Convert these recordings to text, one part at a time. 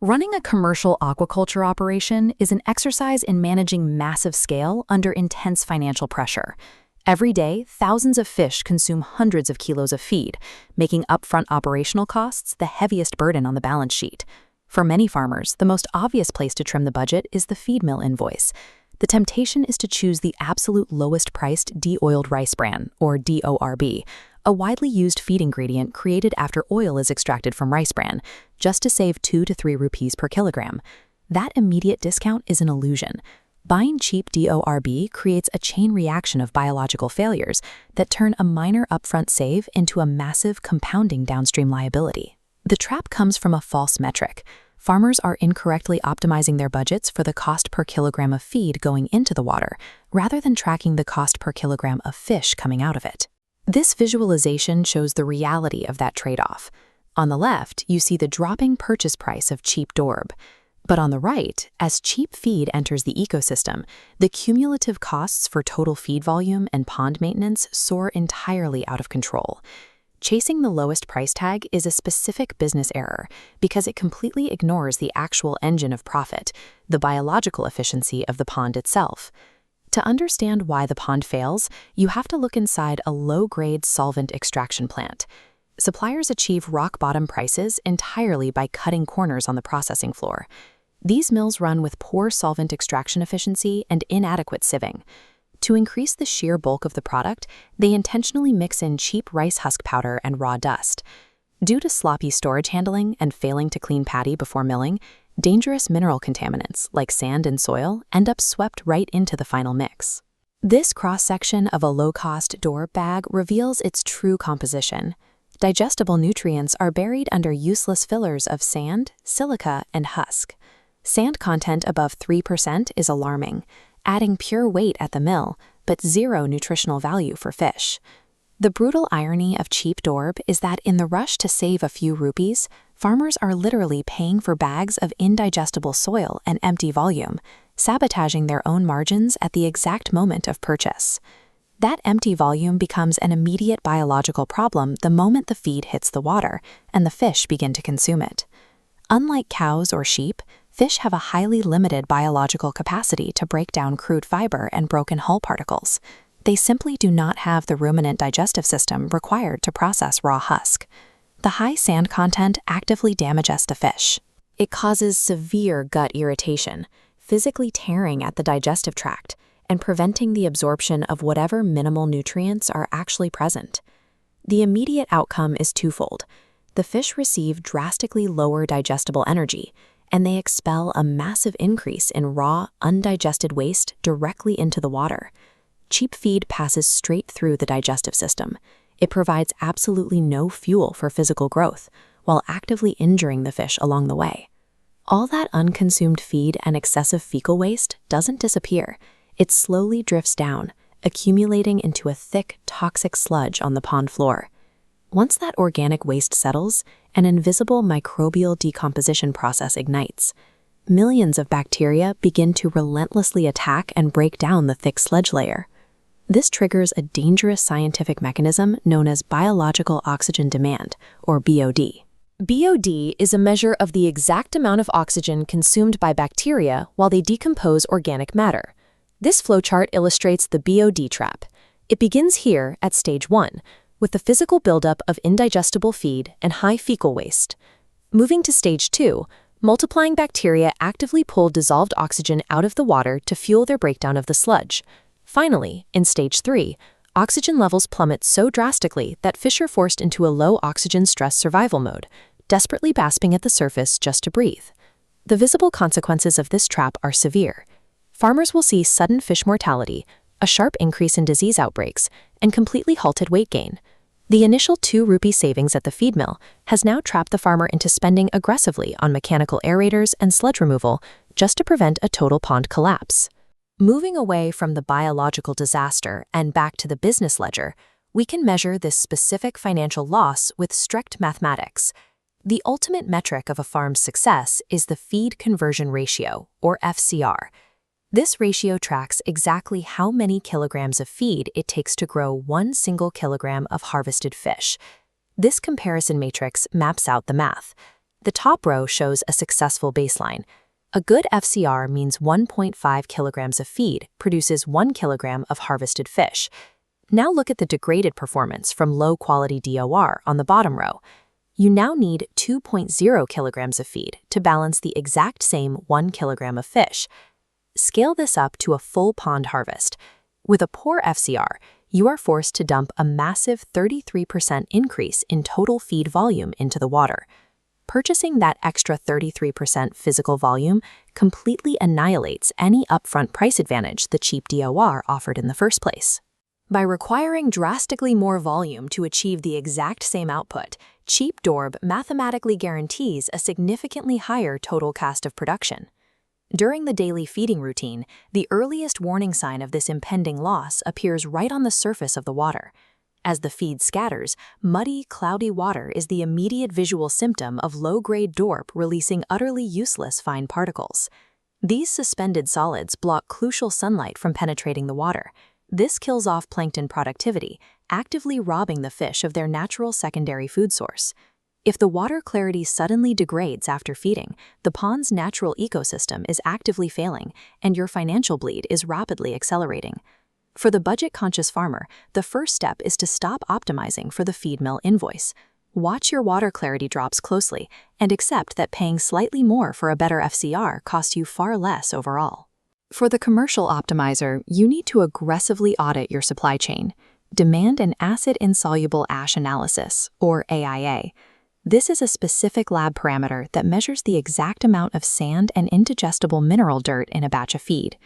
Running a commercial aquaculture operation is an exercise in managing massive scale under intense financial pressure. Every day, thousands of fish consume hundreds of kilos of feed, making upfront operational costs the heaviest burden on the balance sheet. For many farmers, the most obvious place to trim the budget is the feed mill invoice. The temptation is to choose the absolute lowest-priced De-Oiled Rice Bran, or DORB, a widely used feed ingredient created after oil is extracted from rice bran, just to save 2 to 3 rupees per kilogram. That immediate discount is an illusion. Buying cheap DORB creates a chain reaction of biological failures that turn a minor upfront save into a massive compounding downstream liability. The trap comes from a false metric. Farmers are incorrectly optimizing their budgets for the cost per kilogram of feed going into the water, rather than tracking the cost per kilogram of fish coming out of it. This visualization shows the reality of that trade-off. On the left, you see the dropping purchase price of cheap DORB. But on the right, as cheap feed enters the ecosystem, the cumulative costs for total feed volume and pond maintenance soar entirely out of control. Chasing the lowest price tag is a specific business error because it completely ignores the actual engine of profit, the biological efficiency of the pond itself. To understand why the pond fails, you have to look inside a low-grade solvent extraction plant. Suppliers achieve rock-bottom prices entirely by cutting corners on the processing floor. These mills run with poor solvent extraction efficiency and inadequate sieving. To increase the sheer bulk of the product, they intentionally mix in cheap rice husk powder and raw dust. Due to sloppy storage handling and failing to clean paddy before milling, dangerous mineral contaminants like sand and soil end up swept right into the final mix. This cross-section of a low-cost DORB bag reveals its true composition. Digestible nutrients are buried under useless fillers of sand, silica, and husk. Sand content above 3% is alarming, adding pure weight at the mill, but zero nutritional value for fish. The brutal irony of cheap DORB is that in the rush to save a few rupees, farmers are literally paying for bags of indigestible soil and empty volume, sabotaging their own margins at the exact moment of purchase. That empty volume becomes an immediate biological problem the moment the feed hits the water and the fish begin to consume it. Unlike cows or sheep, fish have a highly limited biological capacity to break down crude fiber and broken hull particles. They simply do not have the ruminant digestive system required to process raw husk. The high sand content actively damages the fish. It causes severe gut irritation, physically tearing at the digestive tract and preventing the absorption of whatever minimal nutrients are actually present. The immediate outcome is twofold. The fish receive drastically lower digestible energy, and they expel a massive increase in raw, undigested waste directly into the water. Cheap feed passes straight through the digestive system. It provides absolutely no fuel for physical growth, while actively injuring the fish along the way. All that unconsumed feed and excessive fecal waste doesn't disappear. It slowly drifts down, accumulating into a thick, toxic sludge on the pond floor. Once that organic waste settles, an invisible microbial decomposition process ignites. Millions of bacteria begin to relentlessly attack and break down the thick sludge layer. This triggers a dangerous scientific mechanism known as biological oxygen demand, or BOD. BOD is a measure of the exact amount of oxygen consumed by bacteria while they decompose organic matter. This flowchart illustrates the BOD trap. It begins here at stage 1, with the physical buildup of indigestible feed and high fecal waste. Moving to stage 2, multiplying bacteria actively pull dissolved oxygen out of the water to fuel their breakdown of the sludge. Finally, in stage 3, oxygen levels plummet so drastically that fish are forced into a low oxygen stress survival mode, desperately gasping at the surface just to breathe. The visible consequences of this trap are severe. Farmers will see sudden fish mortality, a sharp increase in disease outbreaks, and completely halted weight gain. The initial 2 rupee savings at the feed mill has now trapped the farmer into spending aggressively on mechanical aerators and sludge removal just to prevent a total pond collapse. Moving away from the biological disaster and back to the business ledger, we can measure this specific financial loss with strict mathematics. The ultimate metric of a farm's success is the feed conversion ratio, or FCR. This ratio tracks exactly how many kilograms of feed it takes to grow 1 single kilogram of harvested fish. This comparison matrix maps out the math. The top row shows a successful baseline. A good FCR means 1.5 kilograms of feed produces 1 kilogram of harvested fish. Now look at the degraded performance from low-quality DOR on the bottom row. You now need 2.0 kilograms of feed to balance the exact same 1 kilogram of fish. Scale this up to a full pond harvest. With a poor FCR, you are forced to dump a massive 33% increase in total feed volume into the water. Purchasing that extra 33% physical volume completely annihilates any upfront price advantage the cheap DOR offered in the first place. By requiring drastically more volume to achieve the exact same output, cheap DORB mathematically guarantees a significantly higher total cost of production. During the daily feeding routine, the earliest warning sign of this impending loss appears right on the surface of the water. As the feed scatters, muddy, cloudy water is the immediate visual symptom of low-grade DORB releasing utterly useless fine particles. These suspended solids block crucial sunlight from penetrating the water. This kills off plankton productivity, actively robbing the fish of their natural secondary food source. If the water clarity suddenly degrades after feeding, the pond's natural ecosystem is actively failing, and your financial bleed is rapidly accelerating. For the budget-conscious farmer, the first step is to stop optimizing for the feed mill invoice. Watch your water clarity drops closely and accept that paying slightly more for a better FCR costs you far less overall. For the commercial optimizer, you need to aggressively audit your supply chain. Demand an acid-insoluble ash analysis, or AIA. This is a specific lab parameter that measures the exact amount of sand and indigestible mineral dirt in a batch of feed.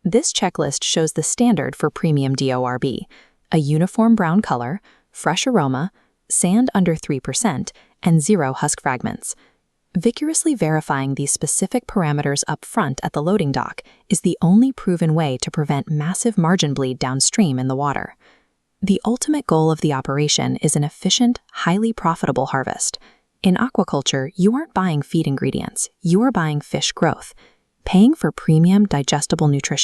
This checklist shows the standard for premium DORB: a uniform brown color, fresh aroma, sand under 3%, and 0 husk fragments. Vigorously verifying these specific parameters up front at the loading dock is the only proven way to prevent massive margin bleed downstream in the water. The ultimate goal of the operation is an efficient, highly profitable harvest. In aquaculture, you aren't buying feed ingredients, you are buying fish growth. Paying for premium digestible nutrition